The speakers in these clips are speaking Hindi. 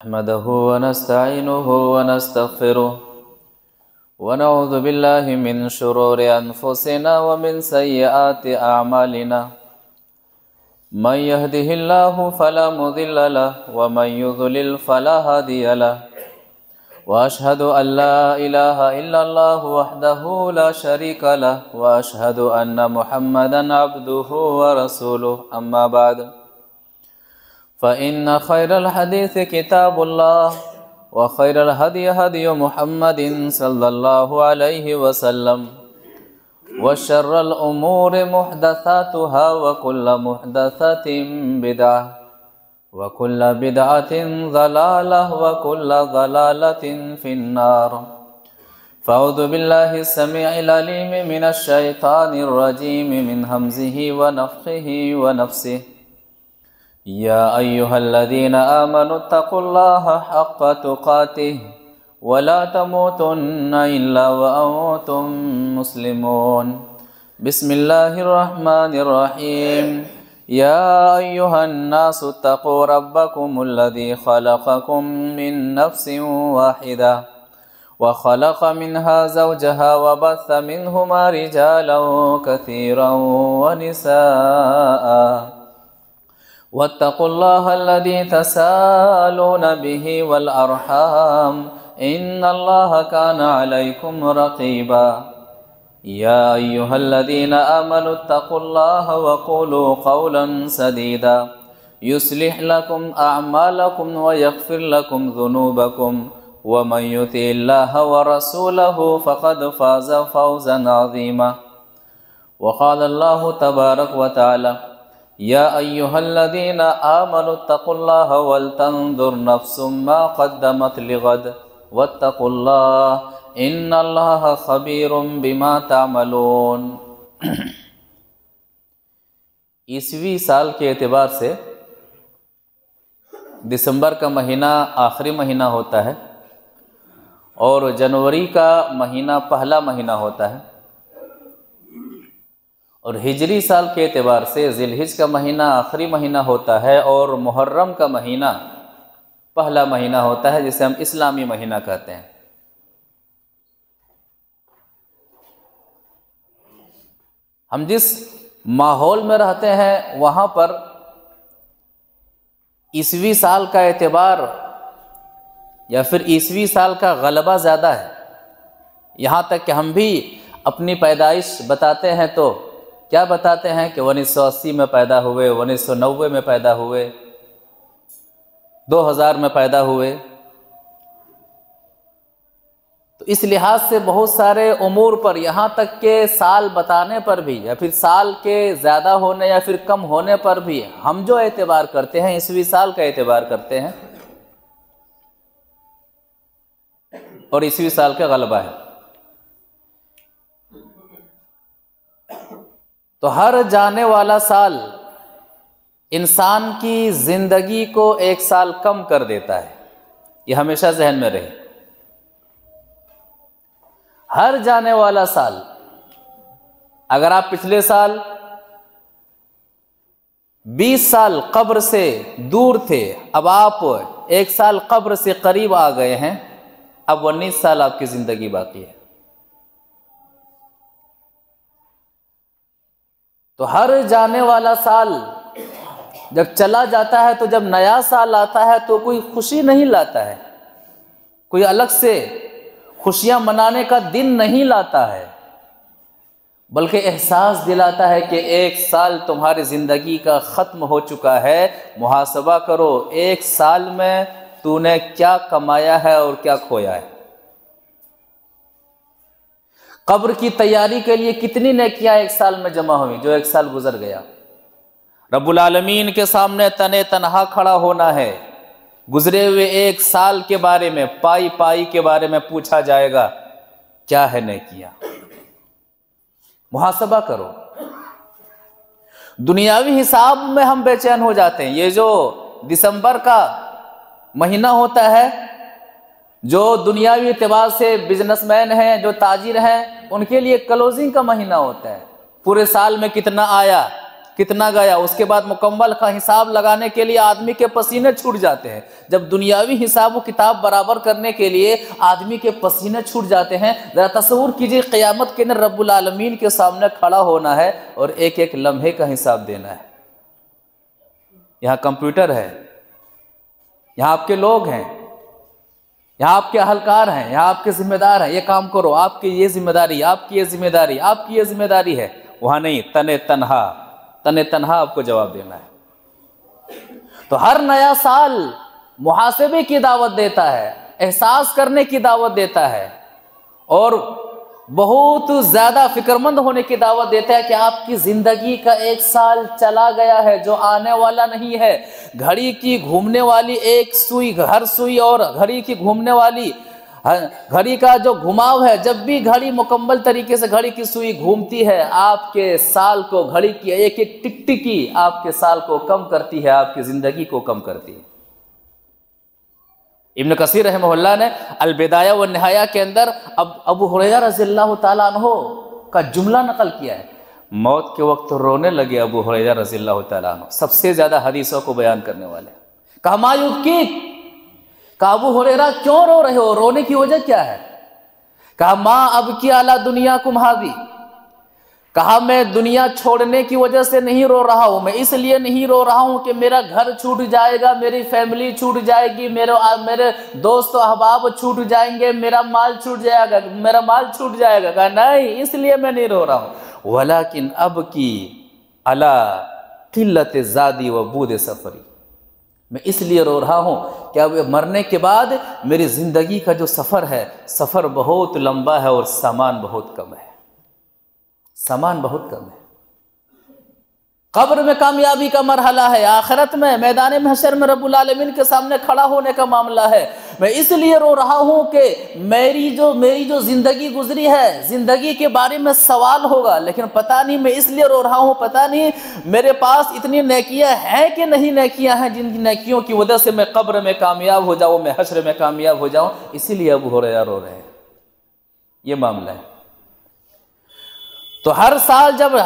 नहमदहु वनस्तईनुहु वनस्तगफिरुह वनऊज़ु बिल्लाहि मिन शुरूरि अनफुसिना व मिन सय्यिआति अअमालिना मन यहदिहिल्लाहु फला मुदिल्ल लहु व मन युद्लिल फला हादिय लहु व अशहदु अल्ला इलाहा इल्लल्लाहु वहदहु ला शरीका लहु व अशहदु अन्ना मुहम्मदन अब्दुहु व रसूलुहु अम्मा बाद फ़इन्न खैरल हदीस किताबुल्लाह व खैरल हदी हदी मुहम्मदिन सल्लल्लाहु अलैहि वसल्लम व शर्रल उमूरि मुहदसातुहा व कुल्ल मुहदसतिन बिदअह व कुल्ल बिदअतिन ज़लालह व कुल्ल ज़लालतिन फिन्नार फ़अऊज़ु बिल्लाहि समीइल अलीम मिनश शैतानिर रजीम मिन हमज़िहि व नफ़्ख़िहि व नफ़्सिहि या अय्युहल्लज़ीना आमनुत्तक़ुल्लाह हक़्क़ तुक़ातिह वला तमूतुन्ना इल्ला व अंतुम मुस्लिमून बिस्मिल्लाहिर्रहमानिर्रहीम या अय्युहन्नासुत्तक़ू रब्बकुमुल्लज़ी ख़लक़कुम मिन नफ़्सिन वाहिदा व ख़लक़ मिन्हा ज़ौजहा व बस्स मिन्हुमा रिजालन कसीरन व निसाअ वत्तक़ुल्लाह अल्लज़ी तसाअलून बिही वल अर्हाम इन्नल्लाह कान अलैकुम रक़ीबा या अय्युहल्लज़ीना आमनुत्तक़ुल्लाह व क़ूलू क़ौलन सदीदा युस्लिह लकुम अअमालकुम व यग़फ़िर लकुम ज़ुनूबकुम व मन युतिइल्लाह व रसूलहु फ़क़द फ़ाज़ फ़ौज़न अज़ीमा व क़ाल अल्लाहु तबारक व तआला या अय्युहल्लज़ीना आमनुत्तक़ुल्लाह वलतंज़ुर नफ़्सुम मा क़द्दमत लिग़द वत्तक़ुल्लाह इन्नल्लाह ख़बीरुम बिमा तामलून। ईसवी साल के एतबार से दिसंबर का महीना आखिरी महीना होता है और जनवरी का महीना पहला महीना होता है और हिजरी साल के एतबार से ज़िलहिज का महीना आखिरी महीना होता है और मुहर्रम का महीना पहला महीना होता है जिसे हम इस्लामी महीना कहते हैं। हम जिस माहौल में रहते हैं वहाँ पर ईसवी साल का एतबार या फिर ईसवी साल का गलबा ज़्यादा है। यहाँ तक कि हम भी अपनी पैदाइश बताते हैं तो क्या बताते हैं कि 1980 में पैदा हुए, 1990 में पैदा हुए, 2000 में पैदा हुए। तो इस लिहाज से बहुत सारे उमूर पर, यहाँ तक के साल बताने पर भी या फिर साल के ज़्यादा होने या फिर कम होने पर भी हम जो एतबार करते हैं ईसवी साल का एतबार करते हैं और ईसवी साल का गलबा है। तो हर जाने वाला साल इंसान की ज़िंदगी को एक साल कम कर देता है, ये हमेशा जहन में रहे। हर जाने वाला साल, अगर आप पिछले साल 20 साल कब्र से दूर थे, अब आप एक साल कब्र से करीब आ गए हैं, अब 19 साल आपकी ज़िंदगी बाकी है। तो हर जाने वाला साल जब चला जाता है, तो जब नया साल आता है तो कोई खुशी नहीं लाता है, कोई अलग से खुशियां मनाने का दिन नहीं लाता है, बल्कि एहसास दिलाता है कि एक साल तुम्हारी ज़िंदगी का ख़त्म हो चुका है। मुहासबा करो, एक साल में तूने क्या कमाया है और क्या खोया है। कब्र की तैयारी के लिए कितनी नेकियां एक साल में जमा हुई जो एक साल गुजर गया। रब्बुल आलमीन के सामने तने तनहा खड़ा होना है। गुजरे हुए एक साल के बारे में, पाई पाई के बारे में पूछा जाएगा, क्या है नेकियां। मुहासबा करो। दुनियावी हिसाब में हम बेचैन हो जाते हैं। ये जो दिसंबर का महीना होता है, जो दुनियावी एतबार से बिजनेसमैन हैं, जो ताजिर हैं, उनके लिए क्लोजिंग का महीना होता है। पूरे साल में कितना आया, कितना गया, उसके बाद मुकम्मल का हिसाब लगाने के लिए आदमी के पसीने छूट जाते हैं। जब दुनियावी हिसाब व किताब बराबर करने के लिए आदमी के पसीने छूट जाते हैं, ज़रा तस्वुर कीजिए क़यामत के दिन रब्बुल आलमीन के सामने खड़ा होना है और एक एक लम्हे का हिसाब देना है। यहाँ कंप्यूटर है, यहाँ आपके लोग हैं, यहाँ आपके अहलकार हैं, यहाँ आपके जिम्मेदार हैं, ये काम करो, आपकी ये जिम्मेदारी, आपकी ये जिम्मेदारी, आपकी ये जिम्मेदारी है। वहाँ नहीं, तने तन्हा आपको जवाब देना है। तो हर नया साल मुहासबे की दावत देता है, एहसास करने की दावत देता है और बहुत ज़्यादा फिक्रमंद होने की दावत देता है कि आपकी ज़िंदगी का एक साल चला गया है जो आने वाला नहीं है। घड़ी की घूमने वाली एक सुई, हर सुई और घड़ी की घूमने वाली घड़ी का जो घुमाव है, जब भी घड़ी मुकम्मल तरीके से घड़ी की सुई घूमती है, आपके साल को, घड़ी की एक एक टिकटिकी आपके साल को कम करती है, आपकी ज़िंदगी को कम करती है। इब्न कसीर रहमहुल्लाह ने अल बिदाया व निहाया के अंदर अब अबू हुरैरा रज़ियल्लाहु ताला अन्हु का जुमला नकल किया है। मौत के वक्त रोने लगे अबू हुरैरा रज़ियल्लाहु ताला अन्हु, सबसे ज़्यादा हदीसों को बयान करने वाले। कहा मा युबकीक, कहा अबू हुरैरा क्यों रो रहे हो, रोने की वजह क्या है? कहा माँ अब की आला दुनिया कुम्हावी, कहा मैं दुनिया छोड़ने की वजह से नहीं रो रहा हूं, मैं इसलिए नहीं रो रहा हूं कि मेरा घर छूट जाएगा, मेरी फैमिली छूट जाएगी, मेरे दोस्त अहबाब छूट जाएंगे, मेरा माल छूट जाएगा। कहा नहीं, इसलिए मैं नहीं रो रहा हूं। वलाकिन अब की अला किल्लत ज़ादी व बूद सफरी, मैं इसलिए रो रहा हूं कि अब मरने के बाद मेरी जिंदगी का जो सफर है, सफर बहुत लंबा है और सामान बहुत कम है, सामान बहुत कम है। कब्र में कामयाबी का मरहला है, आखिरत में मैदान महशर में रब्बुल आलमीन के सामने खड़ा होने का मामला है। मैं इसलिए रो रहा हूं कि मेरी जो जिंदगी गुजरी है, जिंदगी के बारे में सवाल होगा, लेकिन पता नहीं, मैं इसलिए रो रहा हूं, पता नहीं मेरे पास इतनी नेकियां हैं कि नहीं नेकियां हैं जिन नेकियों की वजह से मैं कब्र में कामयाब हो जाऊं, मैं हश्र में कामयाब हो जाऊं। इसीलिए अबू हुरैरा रो रहे हैं। ये मामला है। तो हर साल जब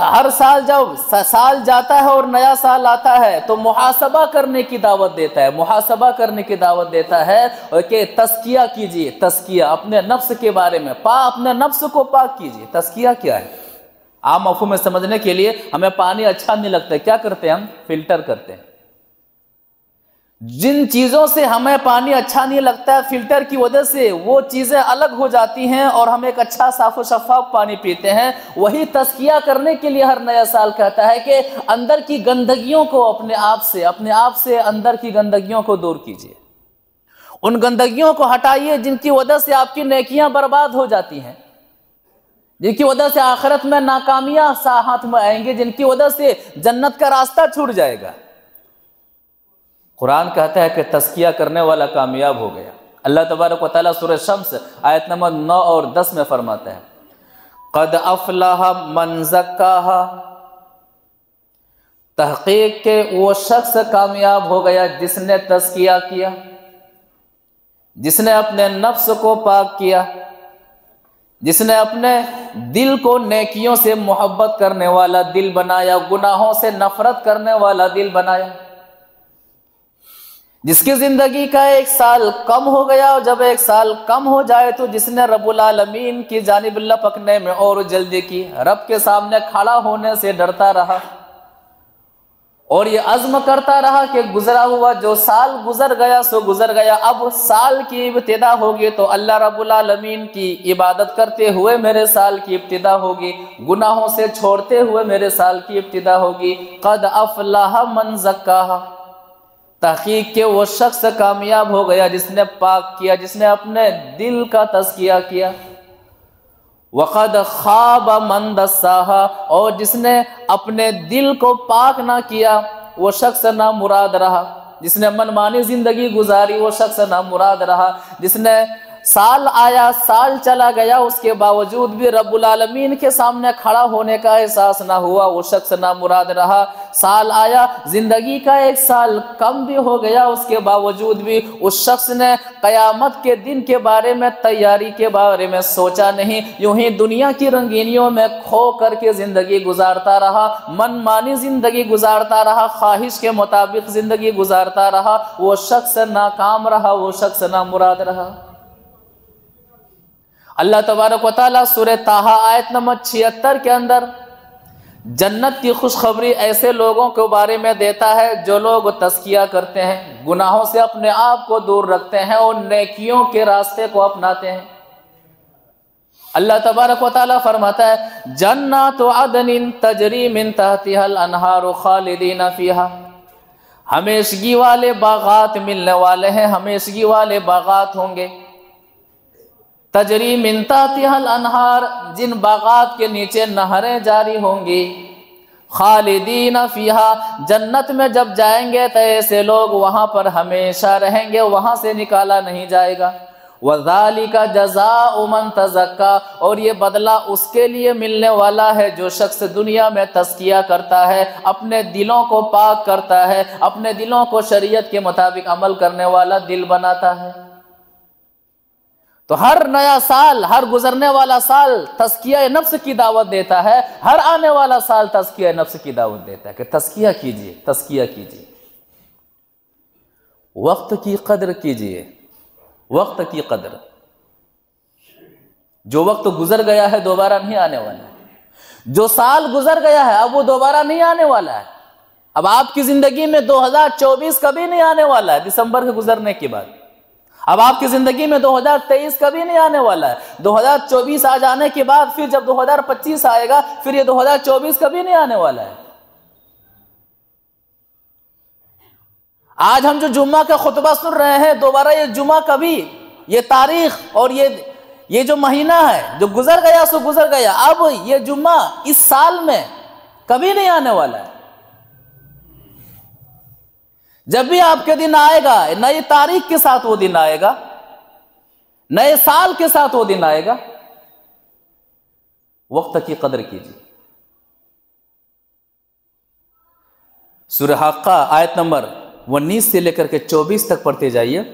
साल जाता है और नया साल आता है तो मुहासबा करने की दावत देता है, मुहासबा करने की दावत देता है और कि तस्किया कीजिए, तस्किया अपने नफ्स के बारे में, अपने नफ्स को पाक कीजिए। तस्किया क्या है? आम मफ़हूम में समझने के लिए, हमें पानी अच्छा नहीं लगता, क्या करते हैं हम? फिल्टर करते हैं। जिन चीज़ों से हमें पानी अच्छा नहीं लगता है, फिल्टर की वजह से वो चीज़ें अलग हो जाती हैं और हम एक अच्छा साफ और शफाफ पानी पीते हैं। वही तस्किया करने के लिए हर नया साल कहता है कि अंदर की गंदगियों को अपने आप से अंदर की गंदगियों को दूर कीजिए, उन गंदगियों को हटाइए जिनकी वजह से आपकी नेकियां बर्बाद हो जाती हैं, जिनकी वजह से आखिरत में नाकामियां हाथ में आएंगे, जिनकी वजह से जन्नत का रास्ता छूट जाएगा। कुरान कहता है कि तस्किया करने वाला कामयाब हो गया। अल्लाह तबारक व तआला सूरह शम्स आयत नंबर 9 और 10 में फरमाता है, क़द अफ़लह मन ज़क्काहा, तहक़ीक़ के वो शख्स कामयाब हो गया जिसने तस्किया किया, जिसने अपने नफ्स को पाक किया, जिसने अपने दिल को नेकियों से मोहब्बत करने वाला दिल बनाया, गुनाहों से नफरत करने वाला दिल बनाया, जिसकी जिंदगी का एक साल कम हो गया। और जब एक साल कम हो जाए तो जिसने रब्बुल आलमीन की जानिब लपकने में और जल्दी की, रब के सामने खड़ा होने से डरता रहा और ये अज़्म करता रहा कि गुजरा हुआ जो साल गुजर गया सो गुजर गया, अब साल की इब्तिदा होगी तो अल्लाह रब्बुल आलमीन की इबादत करते हुए मेरे साल की इब्तिदा होगी, गुनाहों से छोड़ते हुए मेरे साल की इब्तिदा होगी। क़द अफ़लह मन ज़क्काहा, तहक़ीक़ के वो शख्स कामयाब हो गया जिसने पाक किया, जिसने अपने दिल का तज़किया किया। वक़द ख़ाब मन दस्साहा, और जिसने अपने दिल को पाक ना किया वो शख्स ना मुराद रहा, जिसने मनमानी ज़िंदगी गुजारी वो शख्स ना मुराद रहा, जिसने साल आया, साल चला गया, उसके बावजूद भी रब्बुल आलमीन के सामने खड़ा होने का एहसास ना हुआ, वो शख्स ना मुराद रहा। साल आया, जिंदगी का एक साल कम भी हो गया, उसके बावजूद भी उस शख्स ने कयामत के दिन के बारे में, तैयारी के बारे में सोचा नहीं। यूं ही दुनिया की रंगीनियों में खो करके जिंदगी गुजारता रहा, मनमानी जिंदगी गुजारता रहा, ख्वाहिश के मुताबिक जिंदगी गुजारता रहा। वो शख्स नाकाम रहा, वो शख्स ना मुराद रहा। अल्लाह तबारक व तआला सूरह ताहा आयत नंबर 76 के अंदर जन्नत की खुशखबरी ऐसे लोगों के बारे में देता है जो लोग तज़किया करते हैं, गुनाहों से अपने आप को दूर रखते हैं और नेकियों के रास्ते को अपनाते हैं। अल्लाह तबारक व तआला फरमाता है, जन्नतु अदनिन तजरी मिन तहतिहल अनहारु खालिदीना फीहा, हमेशगी वाले बागात मिलने वाले हैं, हमेशगी वाले बागात होंगे। तजरी मिन तहतिहल अनहार, जिन बागात के नीचे नहरें जारी होंगी। खालिदीना फीहा, जन्नत में जब जाएंगे तो ऐसे लोग वहां पर हमेशा रहेंगे, वहां से निकाला नहीं जाएगा। वज़ालिका जज़ाउ मन तज़क्का, और ये बदला उसके लिए मिलने वाला है जो शख्स दुनिया में तज़किया करता है, अपने दिलों को पाक करता है, अपने दिलों को शरीयत के मुताबिक अमल करने वाला दिल बनाता है। तो हर नया साल, हर गुजरने वाला साल तज़किया नफ्स की दावत देता है, हर आने वाला साल तज़किया नफ्स की दावत देता है कि तज़किया कीजिए, तज़किया कीजिए, वक्त की कदर कीजिए, वक्त की कदर। जो वक्त गुजर गया है दोबारा नहीं आने वाला है, जो साल गुजर गया है अब वो दोबारा नहीं आने वाला है। अब आपकी जिंदगी में 2024 कभी नहीं आने वाला है दिसंबर के गुजरने के बाद। अब आपकी जिंदगी में 2023 कभी नहीं आने वाला है। 2024 आ जाने के बाद फिर जब 2025 आएगा, फिर ये 2024 कभी नहीं आने वाला है। आज हम जो जुम्मा का खुतबा सुन रहे हैं, दोबारा ये जुम्मा कभी, ये तारीख और ये जो महीना है जो गुजर गया सो गुजर गया, अब ये जुम्मा इस साल में कभी नहीं आने वाला है। जब भी आपके दिन आएगा, नई तारीख के साथ वो दिन आएगा, नए साल के साथ वो दिन आएगा। वक्त की कदर कीजिए। सूरह हक्का आयत नंबर 19 से लेकर के 24 तक पढ़ते जाइए।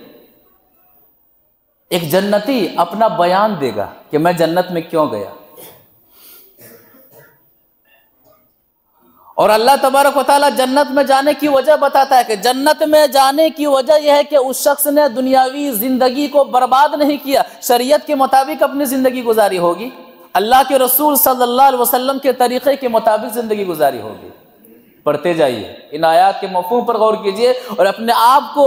एक जन्नती अपना बयान देगा कि मैं जन्नत में क्यों गया, और अल्लाह तबारक व तआला जन्नत में जाने की वजह बताता है कि जन्नत में जाने की वजह यह है कि उस शख्स ने दुनियावी जिंदगी को बर्बाद नहीं किया, शरीयत के मुताबिक अपनी जिंदगी गुजारी होगी, अल्लाह के रसूल सल्लल्लाहु अलैहि वसल्लम के तरीके के मुताबिक जिंदगी गुजारी होगी। पढ़ते जाइए, इन आयात के मफ़हूम पर गौर कीजिए और अपने आप को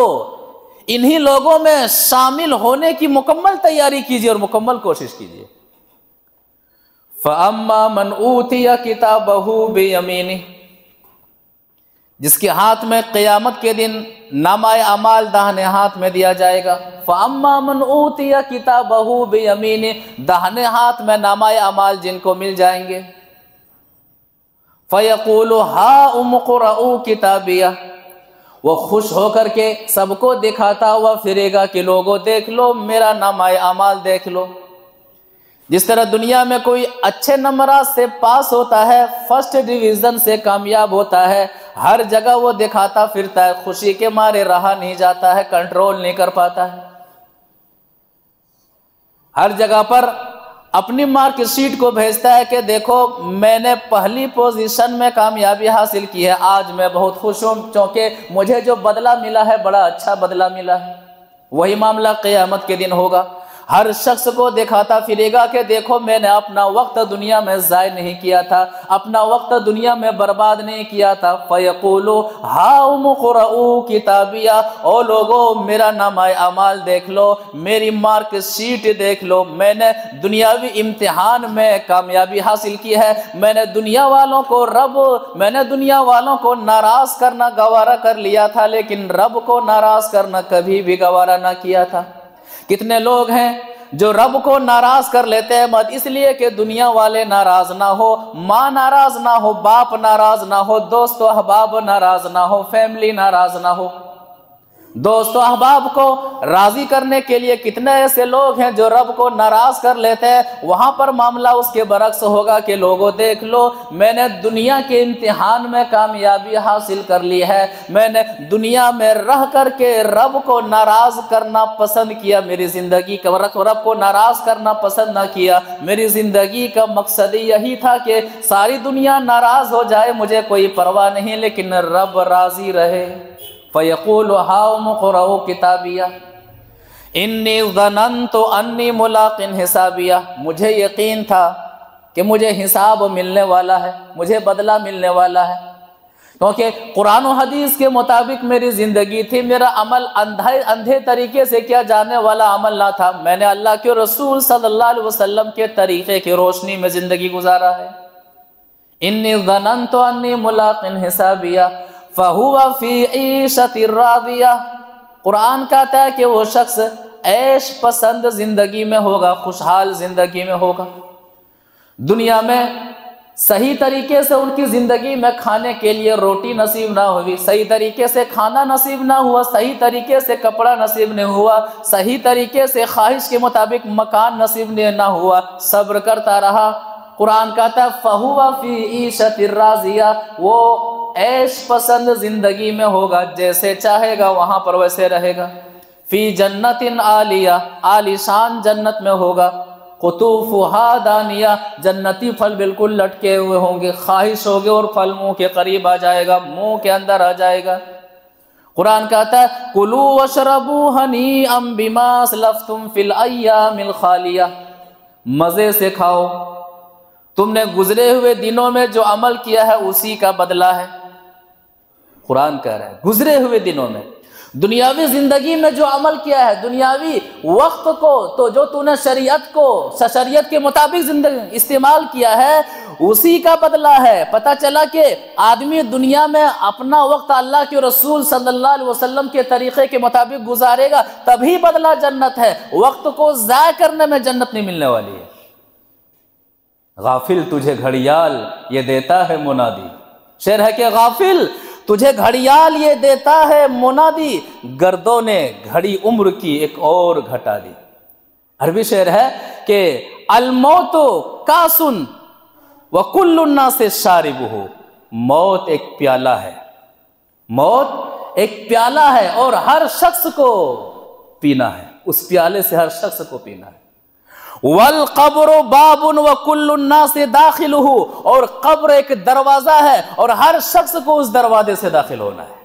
इन्हीं लोगों में शामिल होने की मुकम्मल तैयारी कीजिए और मुकम्मल कोशिश कीजिए। फ़अम्मा मन ऊतिया किताबहु बियमीनिह, जिसके हाथ में क़यामत के दिन नामाए अमाल दाहिने हाथ में दिया जाएगा। फ़अम्मा मन ऊतिया किताबहु बियमीनिह, दाहिने हाथ में नामाए अमाल जिनको मिल जाएंगे। फ़यक़ूलु हाउम क़ुरऊ किताबिया, वो खुश होकर के सबको दिखाता हुआ फिरेगा कि लोगों देख लो मेरा नामाए अमाल देख लो। जिस तरह दुनिया में कोई अच्छे नंबरात से पास होता है, फर्स्ट डिवीज़न से कामयाब होता है, हर जगह वो दिखाता फिरता है, खुशी के मारे रहा नहीं जाता है, कंट्रोल नहीं कर पाता है। हर जगह पर अपनी मार्कशीट को भेजता है कि देखो मैंने पहली पोजीशन में कामयाबी हासिल की है, आज मैं बहुत खुश हूँ क्योंकि मुझे जो बदला मिला है बड़ा अच्छा बदला मिला है। वही मामला क़यामत के दिन होगा। हर शख्स को दिखाता फिरेगा कि देखो मैंने अपना वक्त दुनिया में ज़ाय नहीं किया था, अपना वक्त दुनिया में बर्बाद नहीं किया था। फ़यक़ूलु हाउम क़ुरऊ किताबिया, ओ लोगों मेरा नामाए अमाल देख लो, मेरी मार्क शीट देख लो, मैंने दुनियावी इम्तिहान में कामयाबी हासिल की है। मैंने दुनिया वालों को नाराज़ करना गवारा कर लिया था, लेकिन रब को नाराज़ करना कभी भी गवारा ना किया था। कितने लोग हैं जो रब को नाराज कर लेते हैं, मत इसलिए कि दुनिया वाले नाराज ना हो, माँ नाराज ना हो, बाप नाराज ना हो, दोस्त अहबाब नाराज ना हो, फैमिली नाराज ना हो। दोस्तों अहबाब को राजी करने के लिए कितने ऐसे लोग हैं जो रब को नाराज कर लेते हैं। वहां पर मामला उसके बरक्स होगा कि लोगों देख लो, मैंने दुनिया के इम्तिहान में कामयाबी हासिल कर ली है, मैंने दुनिया में रह करके रब को नाराज करना पसंद किया, मेरी जिंदगी का रब को नाराज करना पसंद ना किया। मेरी जिंदगी का मकसद यही था कि सारी दुनिया नाराज हो जाए, मुझे कोई परवाह नहीं, लेकिन रब राजी रहे। फ़यक़ूलु हाउम क़ुरऊ किताबिया इन्नी ज़ननतु अन्नी मुलाक़िन हिसाबिया, मुझे यकीन था कि मुझे हिसाब मिलने वाला है, मुझे बदला मिलने वाला है, क्योंकि कुरान और हदीस के मुताबिक मेरी ज़िंदगी थी। मेरा अमल अंधे तरीके से किया जाने वाला अमल ना था। मैंने अल्लाह के रसूल सल्लल्लाहु अलैहि वसल्लम के तरीक़े की रोशनी में ज़िंदगी गुजारा है। इन्नी ज़ननतु अन्नी मुलाक़िन हिसाबिया फ़हुवा फ़ी ईशतिर रादिया, कुरान कहता है कि वो शख्स ऐश पसंद जिंदगी में होगा, खुशहाल जिंदगी में होगा। दुनिया में सही तरीके से उनकी जिंदगी में खाने के लिए रोटी नसीब ना हुई, सही तरीके से खाना नसीब ना हुआ, सही तरीके से कपड़ा नसीब नहीं हुआ, सही तरीके से ख्वाहिश के मुताबिक मकान नसीब ना हुआ, सब्र करता रहा। कुरान कहता है फ़हुवा फ़ी ईशतिर राज़िया, वो ऐश पसंद जिंदगी में होगा, जैसे चाहेगा वहां पर वैसे रहेगा। फी जन्नतिन आलिया, आलीशान जन्नत में होगा। कुतूफुहा दानिया, जन्नती फल बिल्कुल लटके हुए होंगे, ख्वाहिश होगी और फल मुंह के करीब आ जाएगा, मुंह के अंदर आ जाएगा। कुरान कहता है कुलू वशरबू हनीअम बिमा असलफ्तुम फिल अय्यामिल खालिया, मजे से खाओ, तुमने गुजरे हुए दिनों में जो अमल किया है उसी का बदला है। कुरान कह रहा है गुजरे हुए दिनों में, दुनियावी जिंदगी में जो अमल किया है, दुनियावी वक्त को तो जो तूने शरीयत के मुताबिक जिंदगी इस्तेमाल किया है उसी का बदला है। पता चला कि आदमी दुनिया में अपना वक्त अल्लाह के रसूल सल्लल्लाहु अलैहि वसल्लम के तरीके के मुताबिक गुजारेगा तभी बदला जन्नत है, वक्त को ज़ाया करने में जन्नत नहीं मिलने वाली है। गाफिल तुझे घड़ियाल ये देता है मुनादी, शेर है कि गाफिल तुझे घड़ियाल ये देता है मुनादी, गर्दों ने घड़ी उम्र की एक और घटा दी। अरबी शेर है कि अलमौतो कासुन व कुल्लुन्ना से शारिबुहु, मौत एक प्याला है, मौत एक प्याला है और हर शख्स को पीना है, उस प्याले से हर शख्स को पीना है। वल कब्र बाबुन व कुल्लुन्ना से दाखिलुहु, और कब्र एक दरवाजा है और हर शख्स को उस दरवाजे से दाखिल होना है,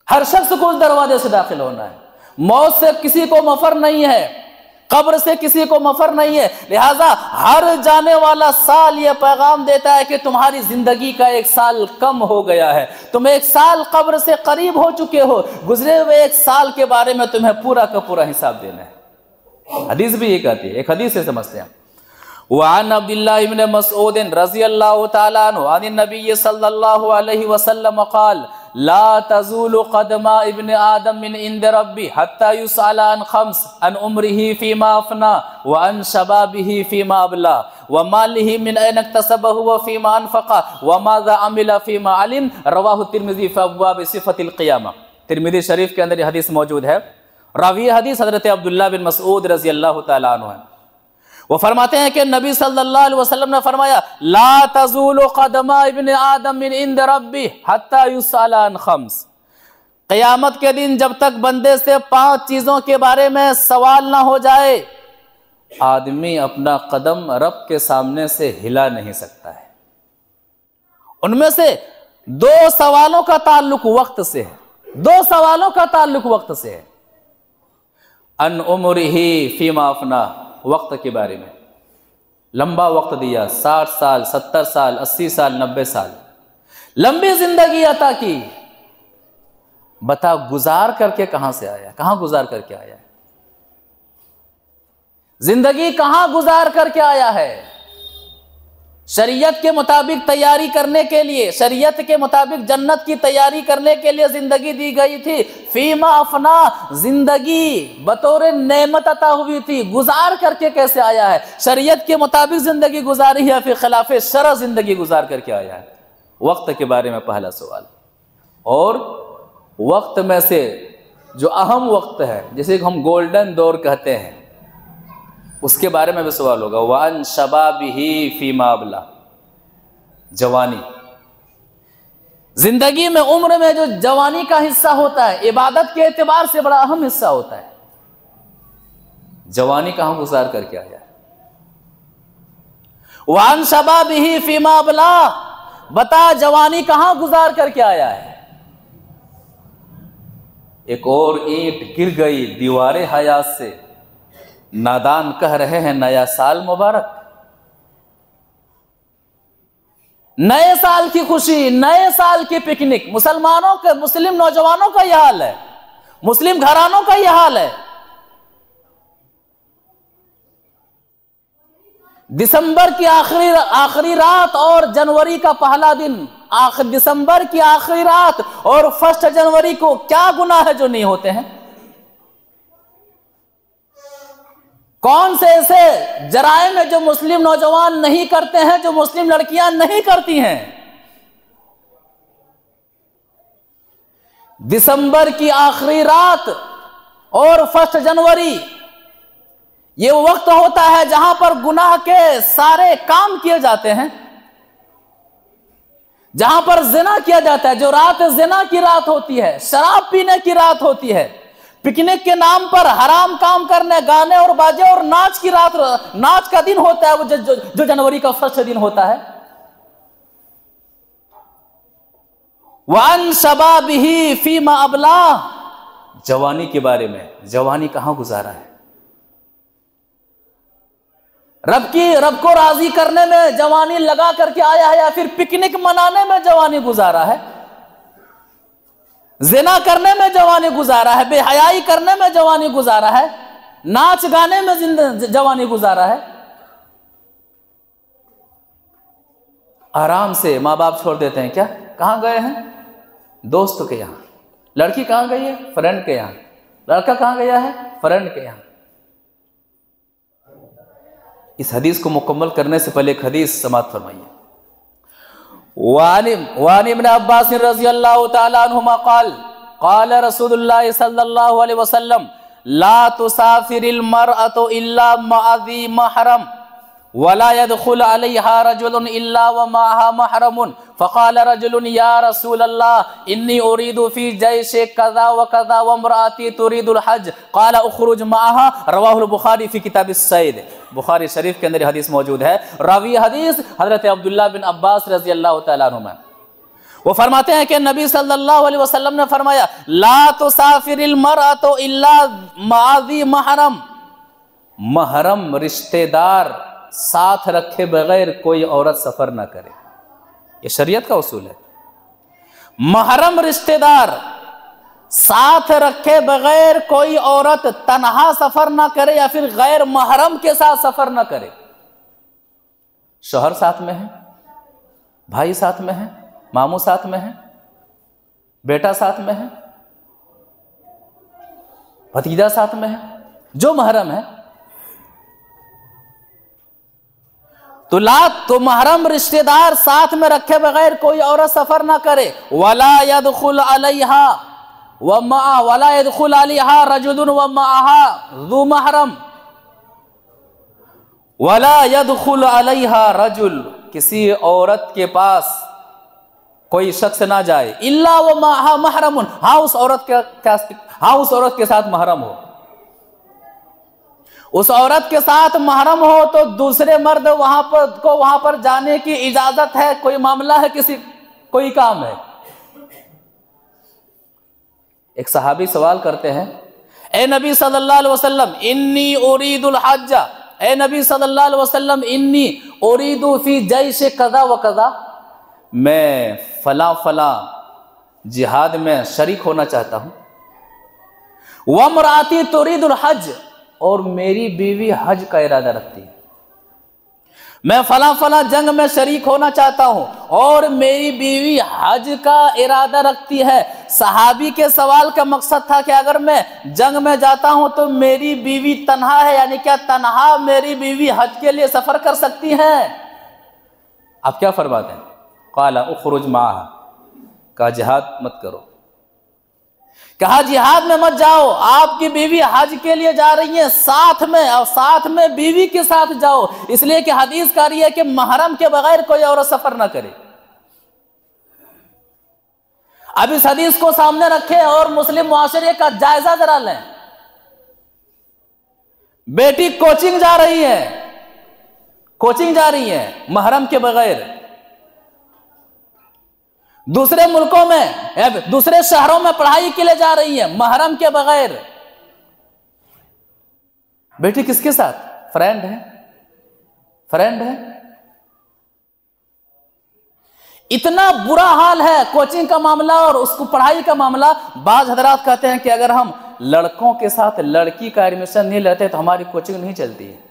हर शख्स को उस दरवाजे से दाखिल होना है। मौत से किसी को मफर नहीं है, कब्र से किसी को मफर नहीं है, लिहाजा हर जाने वाला साल यह पैगाम देता है कि तुम्हारी जिंदगी का एक साल कम हो गया है, तुम एक साल कब्र से करीब हो चुके हो, गुजरे हुए एक साल के बारे में तुम्हें पूरा का पूरा हिसाब देना है। हदीस भी ये कहती है, एक हदीस से समझते हैं। वअन अब्दुल्लाह इब्न मसऊद रज़ियल्लाहु तआला अन्हु अन नबी सल्लल्लाहु अलैहि वसल्लम क़ाल ला तज़ूलु क़दमा इब्न आदम मिन इंद रब्बी हत्ता युसअला अन खम्स अन उम्रिही फीमा अफना व अन शबाबिही फीमा अबला व मालिही मिन ऐन इक्तसबहु व फीमा अनफ़क़ा व माज़ा अमिला फीमा अलिम। रवाहु तिर्मिज़ी फ़ी अब्वाब सिफ़तिल क़ियामा। तिर्मिज़ी शरीफ के अंदर ये हदीस मौजूद है। रावी हदीस हज़रत अब्दुल्लाह बिन मसऊद रज़ियल्लाहु तआला अन्हु है। वो फरमाते हैं कि नबी सल्लल्लाहु अलैहि वसल्लम ने फरमाया ला तज़ूलु क़दमा इब्न आदम मिन इंद रब्बी हत्ता युसअला अन खम्स, क़यामत के दिन जब तक बंदे से 5 चीज़ों के बारे में सवाल ना हो जाए, आदमी अपना कदम रब के सामने से हिला नहीं सकता है। उनमें से 2 सवालों का ताल्लुक वक्त से है, 2 सवालों का ताल्लुक वक्त से है। अन उम्रिही फीमा अफना, वक्त के बारे में, लंबा वक्त दिया, 60 साल 70 साल 80 साल 90 साल, लंबी जिंदगी अता की, बता गुजार करके कहां से आया, कहां गुजार करके आया है, जिंदगी कहां गुजार करके आया है। शरीयत के मुताबिक तैयारी करने के लिए, शरीयत के मुताबिक जन्नत की तैयारी करने के लिए जिंदगी दी गई थी। फीमा अफना, जिंदगी बतौर नेमत अता हुई थी, गुजार करके कैसे आया है। शरीयत के मुताबिक जिंदगी गुजारी है, फिर खिलाफे शरअ जिंदगी गुजार करके आया है। वक्त के बारे में पहला सवाल, और वक्त में से जो अहम वक्त है, जिसे हम गोल्डन दौर कहते हैं, उसके बारे में भी सवाल होगा। वान शबाबिही फीमा अबला, जवानी, जिंदगी में उम्र में जो जवानी का हिस्सा होता है, इबादत के एतबार से बड़ा अहम हिस्सा होता है। जवानी कहां गुजार करके आया है? वान शबाबिही फीमा अबला, बता जवानी कहां गुजार करके आया है? एक और ईंट गिर गई दीवारे हयात से, नादान कह रहे हैं नया साल मुबारक। नए साल की खुशी, नए साल की पिकनिक, मुसलमानों के, मुस्लिम नौजवानों का यह हाल है, मुस्लिम घरानों का यह हाल है। दिसंबर की आखिरी रात और जनवरी का पहला दिन, दिसंबर की आखिरी रात और 1 जनवरी को क्या गुनाह है जो नहीं होते हैं? कौन से ऐसे जराइम है जो मुस्लिम नौजवान नहीं करते हैं, जो मुस्लिम लड़कियां नहीं करती हैं? दिसंबर की आखिरी रात और 1 जनवरी ये वक्त होता है जहां पर गुनाह के सारे काम किए जाते हैं, जहां पर जिना किया जाता है। जो रात जिना की रात होती है, शराब पीने की रात होती है, पिकनिक के नाम पर हराम काम करने, गाने और बाजे और नाच की रात, नाच का दिन होता है वो जो जनवरी का 1 दिन होता है। वान शबाबिही फीमा अबला, जवानी के बारे में, जवानी कहां गुजारा है? रब को राजी करने में जवानी लगा करके आया है, या फिर पिकनिक मनाने में जवानी गुजारा है? जिना करने में जवानी गुजारा है, बेहयाई करने में जवानी गुजारा है, नाच गाने में जवानी गुजारा है। आराम से माँ बाप छोड़ देते हैं क्या? कहां गए हैं? दोस्त के यहां। लड़की कहां गई है? फ्रेंड के यहां। लड़का कहां गया है? फ्रेंड के यहां। इस हदीस को मुकम्मल करने से पहले एक हदीस समाप्त फरमाइए। वान इब्न अब्बास रज़ियल्लाहु तआला अन्हुमा क़ाल क़ाल रसूलुल्लाह सल्लल्लाहु अलैहि वसल्लम ला तुसाफिरिल मरअतु इल्ला मअ ज़ी महरम वला यदखुल अलैहा रजुलुन इल्ला व मअहा महरमुन फ़क़ाल रजुलुन या रसूलल्लाह इन्नी उरीदु फ़ी जैशि कज़ा व कज़ा व इम्रअती तुरीदुल हज क़ाल उख़रुज मअहा। रवाहुल बुख़ारी फ़ी किताबिस सैद। बुखारी शरीफ के अंदर हदीस मौजूद है। रावी हदीस हज़रत अब्दुल्लाह बिन अब्बास रज़ियल्लाहु तआला अन्हुमा, वो फरमाते हैं कि नबी सल्लल्लाहु अलैहि वसल्लम ने फरमाया ला तुसाफिरिल मरअतु इल्ला मअ ज़ी महरम, महरम रिश्तेदार साथ रखे बगैर कोई औरत सफर ना करे। ये शरीयत का उसूल है। महरम रिश्तेदार साथ रखे बगैर कोई औरत तन्हा सफर ना करे या फिर गैर महरम के साथ सफर ना करे। शौहर साथ में है, भाई साथ में है, मामू साथ में है, बेटा साथ में है, भतीजा साथ में है, जो महरम है। तो महरम रिश्तेदार साथ में रखे बगैर कोई औरत सफर ना करे। वला यदखुल अलैहा व मअ वला यदखुल अलैहा रजुलुन व मअहा ज़ू महरम वला यदखुल अलैहा रजुल, किसी औरत के पास कोई शख्स ना जाए इल्ला व मअहा महरमुन, हाँ उस औरत के साथ महरम हो। उस औरत के साथ महरम हो तो दूसरे मर्द वहां पर जाने की इजाजत है। कोई मामला है, कोई काम है। एक सहाबी सवाल करते हैं, ए नबी सल्लल्लाहु अलैहि वसल्लम इन्नी उरीदुल हज्ज, ए नबी सल्लल्लाहु अलैहि वसल्लम इन्नी उरीदु फी जैशि कज़ा व कज़ा, मैं फला जिहाद में शरीक होना चाहता हूं। वमराती तुरीदुल हज, और मेरी बीवी हज का इरादा रखती है। मैं फला जंग में शरीक होना चाहता हूं और मेरी बीवी हज का इरादा रखती है। सहाबी के सवाल का मकसद था कि अगर मैं जंग में जाता हूं तो मेरी बीवी तन्हा है, यानी क्या तन्हा मेरी बीवी हज के लिए सफर कर सकती है? आप क्या फरमाते हैं? क़ाला उख़रुज मअहा, का जिहाद मत करो, कहा जिहाद में मत जाओ, आपकी बीवी हज के लिए जा रही है साथ में, और साथ में बीवी के साथ जाओ, इसलिए कि हदीस कह रही है कि महरम के बगैर कोई औरत सफर ना करे। अब इस हदीस को सामने रखें और मुस्लिम मुआशरे का जायजा जरा लें। बेटी कोचिंग जा रही है, कोचिंग जा रही है महरम के बगैर, दूसरे मुल्कों में, दूसरे शहरों में पढ़ाई के लिए जा रही है महरम के बगैर। बेटी किसके साथ? फ्रेंड है, फ्रेंड है। इतना बुरा हाल है कोचिंग का मामला और उसको पढ़ाई का मामला। बाज हजरात कहते हैं कि अगर हम लड़कों के साथ लड़की का एडमिशन नहीं लेते तो हमारी कोचिंग नहीं चलती है।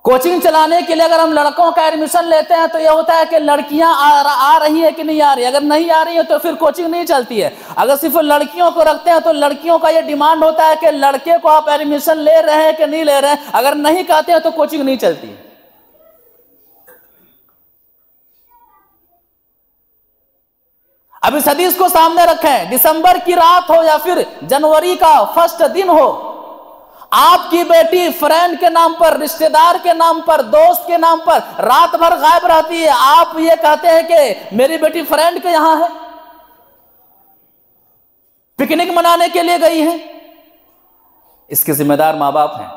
कोचिंग चलाने के लिए अगर हम लड़कों का एडमिशन लेते हैं तो यह होता है कि लड़कियां आ रही है कि नहीं आ रही, अगर नहीं आ रही है तो फिर कोचिंग नहीं चलती है। अगर सिर्फ लड़कियों को रखते हैं तो लड़कियों का यह डिमांड होता है कि लड़के को आप एडमिशन ले रहे हैं कि नहीं ले रहे हैं, अगर नहीं कहते हैं तो कोचिंग नहीं चलती है। अब इस हदीस को सामने रखें, दिसंबर की रात हो या फिर जनवरी का फर्स्ट दिन हो, आपकी बेटी फ्रेंड के नाम पर, रिश्तेदार के नाम पर, दोस्त के नाम पर रात भर गायब रहती है। आप ये कहते हैं कि मेरी बेटी फ्रेंड के यहां है, पिकनिक मनाने के लिए गई है। इसके जिम्मेदार मां बाप हैं,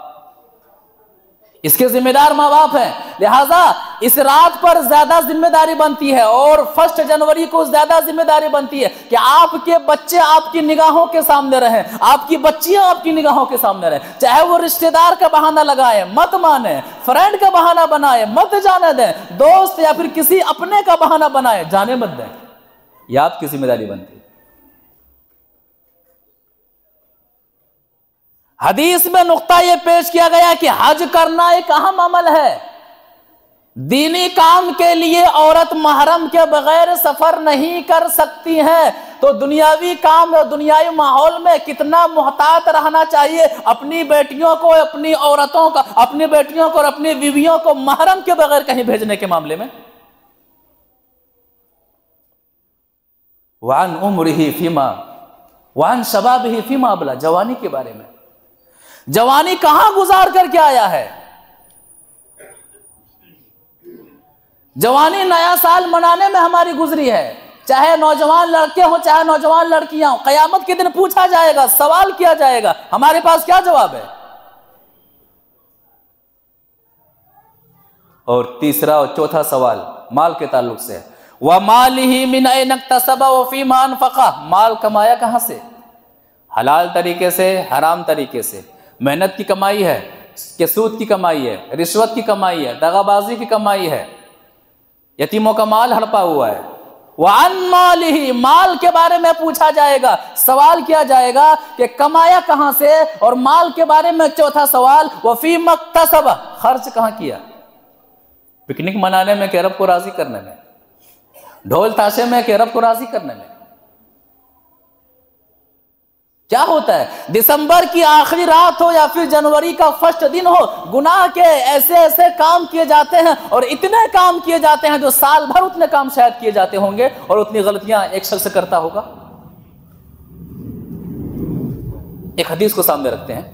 इसके जिम्मेदार मां बाप हैं। लिहाजा इस रात पर ज्यादा जिम्मेदारी बनती है और 1 जनवरी को ज्यादा जिम्मेदारी बनती है कि आपके बच्चे आपकी निगाहों के सामने रहें, आपकी बच्चियां आपकी निगाहों के सामने रहें। चाहे वो रिश्तेदार का बहाना लगाए मत माने, फ्रेंड का बहाना बनाए मत जाने दें, दोस्त या फिर किसी अपने का बहाना बनाए जाने मत दें। यह आपकी जिम्मेदारी बनती है। हदीस में नुक्ता यह पेश किया गया कि हज करना एक अहम अमल है। दीनी काम के लिए औरत महरम के बगैर सफर नहीं कर सकती है, तो दुनियावी काम और दुनियावी माहौल में कितना मुहतात रहना चाहिए अपनी बेटियों को, अपनी औरतों का, अपनी बेटियों को और अपनी बीवियों को महरम के बगैर कहीं भेजने के मामले में। वान उम्रिही फीमा वान शबाबिही फीमा अबला, जवानी के बारे में, जवानी कहां गुजार करके आया है। जवानी नया साल मनाने में हमारी गुजरी है, चाहे नौजवान लड़के हो चाहे नौजवान लड़कियां हो। कयामत के दिन पूछा जाएगा, सवाल किया जाएगा, हमारे पास क्या जवाब है। और तीसरा और चौथा सवाल माल के ताल्लुक से, व मालिही मिन ऐन इक्तसबा व फीमा अनफक़ा, माल कमाया कहां से? हलाल तरीके से, हराम तरीके से। मेहनत की कमाई है कि सूद की कमाई है, रिश्वत की कमाई है, दगाबाजी की कमाई है, यतीमों का माल हड़पा हुआ है। वान मालिही, माल के बारे में पूछा जाएगा, सवाल किया जाएगा कि कमाया कहां से, और माल के बारे में चौथा सवाल वफी मक्तसब, खर्च कहां किया। पिकनिक मनाने में कि रब को राजी करने में, ढोल ताशे में कि रब को राजी करने में। क्या होता है, दिसंबर की आखिरी रात हो या फिर जनवरी का फर्स्ट दिन हो, गुनाह के ऐसे ऐसे काम किए जाते हैं और इतने काम किए जाते हैं जो साल भर उतने काम शायद किए जाते होंगे और उतनी गलतियां एक शख्स करता होगा। एक हदीस को सामने रखते हैं।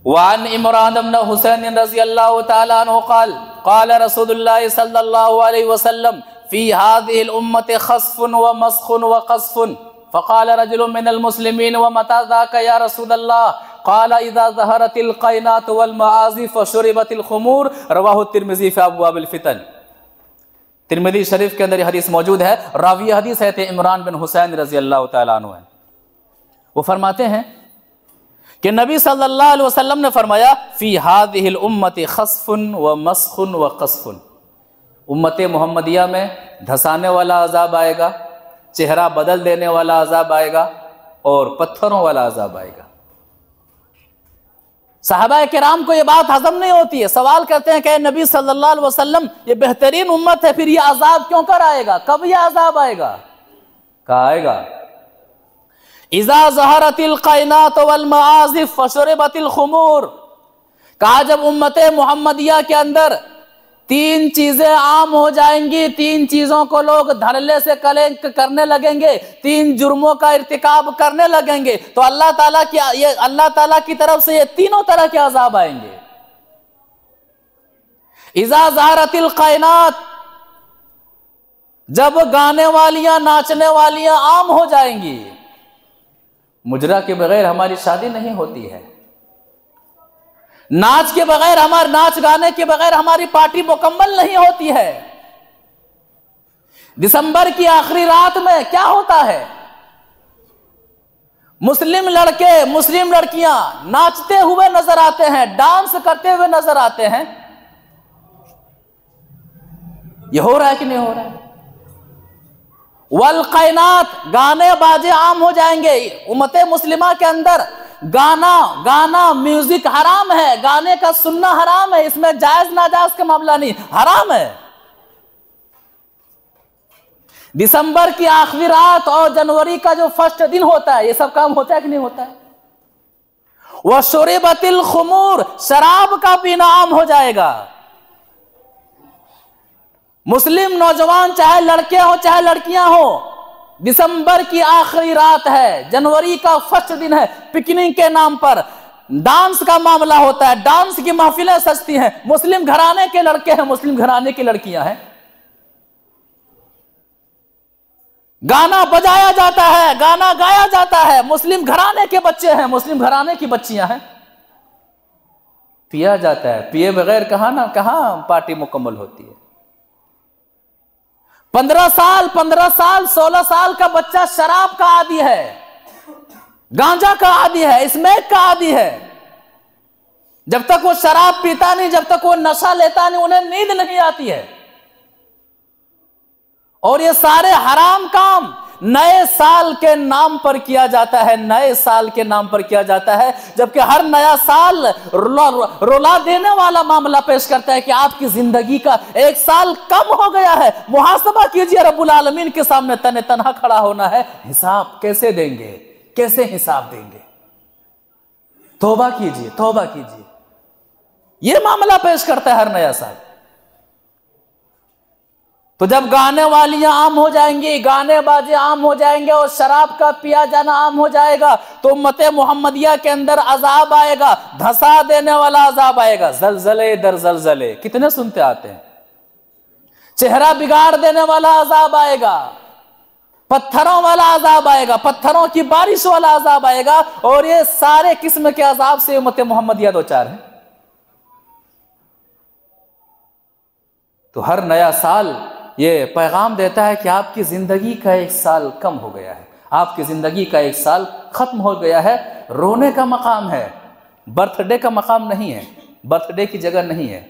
वान इमरान इब्न हुसैन रज़ियल्लाहु तआला अन्हु क़ाल क़ाल रसूलुल्लाह सल्लल्लाहु अलैहि वसल्लम फी हाज़िहिल उम्मति ख़स्फ़ुन व मस्ख़ुन व क़ज़फ़ुन फ़क़ाल रजुलुन मिनल मुस्लिमीन व मता ज़ाका या रसूलल्लाह क़ाल इज़ा ज़हरतिल क़ैनात वल मआज़िफ़ व शुरिबतिल ख़ुमूर, रवाहु तिर्मिज़ी फ़ी अब्वाबिल फ़ितन। तिर्मिज़ी शरीफ के अंदर यह हदीस मौजूद है। रावी हदीस है इमरान बिन हुसैन रज़ियल्लाहु तआला अन्हु है। वो फरमाते हैं कि नबी सल्लल्लाहु अलैहि वसल्लम ने फरमाया फ़ी हाज़िहिल उम्मति ख़स्फ़ुन व मस्ख़ुन व क़ज़फ़ुन, उम्मत मोहम्मदिया में धसाने वाला अज़ाब आएगा, चेहरा बदल देने वाला अज़ाब आएगा और पत्थरों वाला अज़ाब आएगा। सहाबा किराम को यह बात हजम नहीं होती है, सवाल करते हैं कि नबी सल्लल्लाहु अलैहि वसल्लम ये बेहतरीन उम्मत है, फिर यह अज़ाब क्यों कर आएगा, कब यह अज़ाब आएगा? कहा आएगा इज़ा ज़हरतिल क़ैनात वल मआज़िफ़ व शुरिबतिल ख़ुमूर, कहा जब उम्मत मोहम्मदिया के अंदर तीन चीजें आम हो जाएंगी, तीन चीजों को लोग धड़ल्ले से कलंक करने लगेंगे, तीन जुर्मों का इर्तिकाब करने लगेंगे, तो अल्लाह ताला की तरफ से ये तीनों तरह के अजाब आएंगे। इज़ा ज़हरतिल कायनात, जब गाने वालियां नाचने वालियां आम हो जाएंगी। मुजरा के बगैर हमारी शादी नहीं होती है, नाच के बगैर नाच गाने के बगैर हमारी पार्टी मुकम्मल नहीं होती है। दिसंबर की आखिरी रात में क्या होता है, मुस्लिम लड़के मुस्लिम लड़कियां नाचते हुए नजर आते हैं, डांस करते हुए नजर आते हैं। यह हो रहा है कि नहीं हो रहा है? वल कायनात, गाने बाजे आम हो जाएंगे। उम्मत मुस्लिमा के अंदर गाना म्यूजिक हराम है, गाने का सुनना हराम है, इसमें जायज नाजायज का मामला नहीं, हराम है। दिसंबर की आखिरी रात और जनवरी का जो फर्स्ट दिन होता है, ये सब काम होता है कि नहीं होता है? वह शुरिबतिल खुमूर, शराब का पीना आम हो जाएगा। मुस्लिम नौजवान चाहे लड़के हो चाहे लड़कियां हो, दिसंबर की आखिरी रात है, जनवरी का फर्स्ट दिन है, पिकनिक के नाम पर डांस का मामला होता है, डांस की महफिलें सजती हैं। मुस्लिम घराने के लड़के हैं, मुस्लिम घराने की लड़कियां हैं, गाना बजाया जाता है, गाना गाया जाता है, मुस्लिम घराने के बच्चे हैं, मुस्लिम घराने की बच्चियां हैं। पिया जाता है, पिए बगैर कहां पार्टी मुकम्मल होती है। 15 साल 16 साल का बच्चा शराब का आदी है, गांजा का आदी है, स्मैक का आदी है। जब तक वो शराब पीता नहीं, जब तक वो नशा लेता नहीं, उन्हें नींद नहीं आती है। और ये सारे हराम काम नए साल के नाम पर किया जाता है, नए साल के नाम पर किया जाता है, जबकि हर नया साल रुला देने वाला मामला पेश करता है कि आपकी जिंदगी का एक साल कम हो गया है, मुहासबा कीजिए। रब्बुल आलमीन के सामने तने तनहा खड़ा होना है, हिसाब कैसे देंगे, कैसे हिसाब देंगे? तौबा कीजिए, तौबा कीजिए। यह मामला पेश करता है हर नया साल। तो जब गाने वालियां आम हो जाएंगी, गाने बाजे आम हो जाएंगे और शराब का पिया जाना आम हो जाएगा, तो उम्मत मोहम्मदिया के अंदर अजाब आएगा, धंसा देने वाला अजाब आएगा। जलजले दर जलजले कितने सुनते आते हैं। चेहरा बिगाड़ देने वाला अजाब आएगा, पत्थरों वाला अजाब आएगा, पत्थरों की बारिश वाला अजाब आएगा। और ये सारे किस्म के अजाब से उम्मत मोहम्मदिया दो चार है। तो हर नया साल ये पैगाम देता है कि आपकी जिंदगी का एक साल कम हो गया है, आपकी जिंदगी का एक साल खत्म हो गया है। रोने का मकाम है, बर्थडे का मकाम नहीं है, बर्थडे की जगह नहीं है।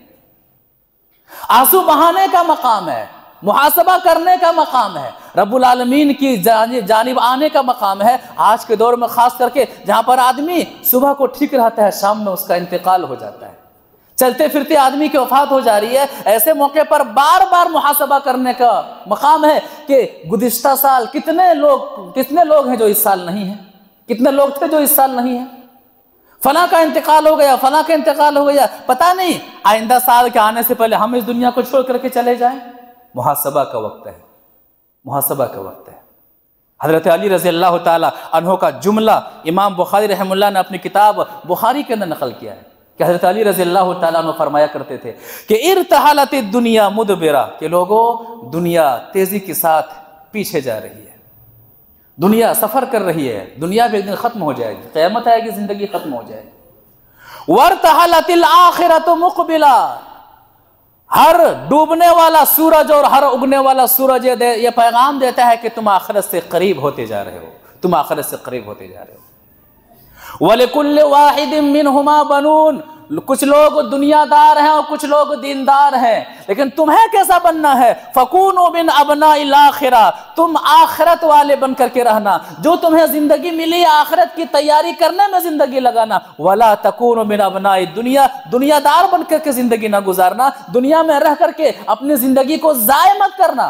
आंसू बहाने का मकाम है, मुहासबा करने का मकाम है, रब्बुल आलमीन की जानिब आने का मकाम है। आज के दौर में खास करके जहां पर आदमी सुबह को ठीक रहता है, शाम में उसका इंतकाल हो जाता है, चलते फिरते आदमी की वफात हो जा रही है। ऐसे मौके पर बार बार मुहासबा करने का मकाम है कि गुज़िश्ता साल कितने लोग हैं जो इस साल नहीं हैं, कितने लोग थे जो इस साल नहीं हैं। फला का इंतकाल हो गया, फला का इंतकाल हो गया, पता नहीं आइंदा साल के आने से पहले हम इस दुनिया को छोड़ करके चले जाएं। मुहासबा का वक्त है, मुहासबा का वक्त है। हजरत अली रज़ी अल्लाह ताला अन्हो का जुमला इमाम बुखारी रहमुल्लाह ने अपनी किताब बुखारी के अंदर नकल किया है कि हजरत अली रज़ी अल्लाह ताला अन्हु फरमाया करते थे कि इर्तहलत दुनिया मुदबिरा, कि लोगों दुनिया तेजी के साथ पीछे जा रही है, दुनिया सफर कर रही है, दुनिया भी एक दिन खत्म हो जाएगी, क़यामत आएगी, जिंदगी खत्म हो जाएगी। वर्तहलतिल आखिरतु मुक़बिला, हर डूबने वाला सूरज और हर उगने वाला सूरज ये पैगाम देता है कि तुम आखिरत से करीब होते जा रहे हो, तुम आखिरत से करीब होते जा रहे हो। वलिकुल्लि वाहिदिन मिनहुमा बनून, कुछ लोग दुनियादार हैं और कुछ लोग दीनदार हैं, लेकिन तुम्हें कैसा बनना है? फकूनु मिन अबनाइल आखिरा, तुम आखिरत वाले बन करके रहना। जो तुम्हें जिंदगी मिली आखिरत की तैयारी करने में जिंदगी लगाना। वला तकूनु मिन अबनाइ दुनिया, दुनियादार बन करके जिंदगी ना गुजारना, दुनिया में रह करके अपनी जिंदगी को जाय मत करना।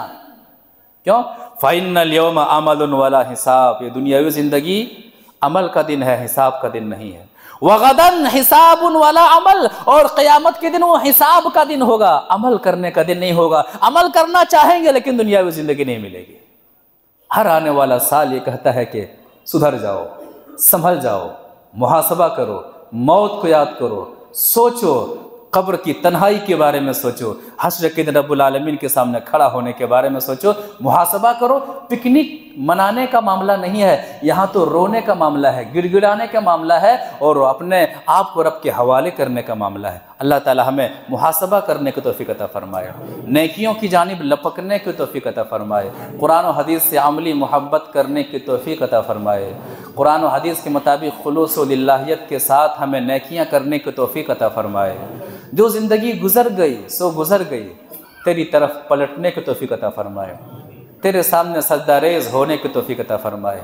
क्यों? फ़इन्नल यौम अमलुन वला हिसाब, ये दुनियावी जिंदगी अमल का दिन है, हिसाब का दिन नहीं है। वगदन हिसाबुन वाला अमल, और क़यामत के दिन वो हिसाब का दिन होगा, अमल करने का दिन नहीं होगा। अमल करना चाहेंगे लेकिन दुनियावी जिंदगी नहीं मिलेगी। हर आने वाला साल ये कहता है कि सुधर जाओ, संभल जाओ, मुहासबा करो, मौत को याद करो, सोचो, कब्र की तन्हाई के बारे में सोचो, हश्र के दिन रब्बुल आलमीन के सामने खड़ा होने के बारे में सोचो, मुहासबा करो। पिकनिक मनाने का मामला नहीं है, यहाँ तो रोने का मामला है, गिड़गिड़ाने का मामला है, और अपने आप को रब के हवाले करने का मामला है। अल्लाह ताला हमें मुहासबा करने की तौफीक अता फरमाए, नेकियों की जानिब लपकने की तौफीक अता फरमाए, कुरान और हदीस से अमली मोहब्बत करने की तौफीक अता फरमाए, कुरान और हदीस के मुताबिक खुलूस व लिल्लाहियत के साथ हमें नेकियां करने की तौफीक अता फरमाए। जो ज़िंदगी गुजर गई सो गुजर गई, तेरी तरफ पलटने की तौफीक अता फरमाए, तेरे सामने सजदारेज़ होने की तौफीक अता फरमाए,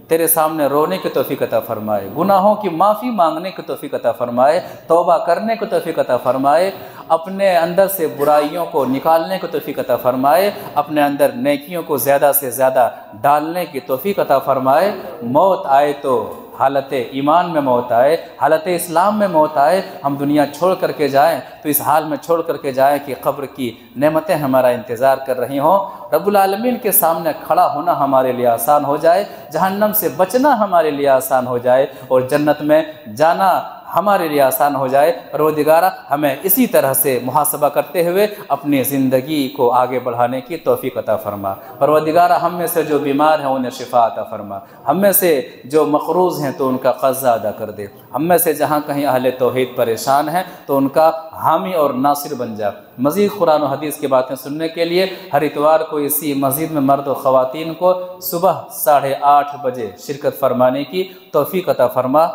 तेरे सामने रोने की तौफीक अता फरमाए, गुनाहों की माफ़ी मांगने की तौफीक अता फरमाए, तौबा करने की तौफीक अता फरमाए, अपने अंदर से बुराइयों को निकालने की तौफीक अता फरमाए, अपने अंदर नेकियों को ज़्यादा से ज़्यादा डालने की तौफीक अता फरमाए। मौत आए तो हालत ईमान में मौत आए, हालत इस्लाम में मौत आए, हम दुनिया छोड़ करके जाएं तो इस हाल में छोड़ करके जाएं कि कब्र की नेमतें हमारा इंतज़ार कर रही हों, रब्बुल आलमीन के सामने खड़ा होना हमारे लिए आसान हो जाए, जहन्नम से बचना हमारे लिए आसान हो जाए, और जन्नत में जाना हमारे लिए आसान हो जाए। परवरदिगारा हमें इसी तरह से मुहासबा करते हुए अपनी ज़िंदगी को आगे बढ़ाने की तौफीक अता फरमा। परवरदिगारा हम में से जो बीमार हैं उन्हें शिफा अता फरमा, हम में से जो मक़रूज़ हैं तो उनका क़ज़ा अदा कर दे, हम में से जहाँ कहीं अहले तौहीद परेशान हैं तो उनका हामी और नासिर बन जा। मज़ीद कुरान और हदीस की बातें सुनने के लिए हर इतवार को इसी मस्जिद में मर्द और ख़वातीन को सुबह 8:30 बजे शिरकत फरमाने की तौफीक अता फरमा।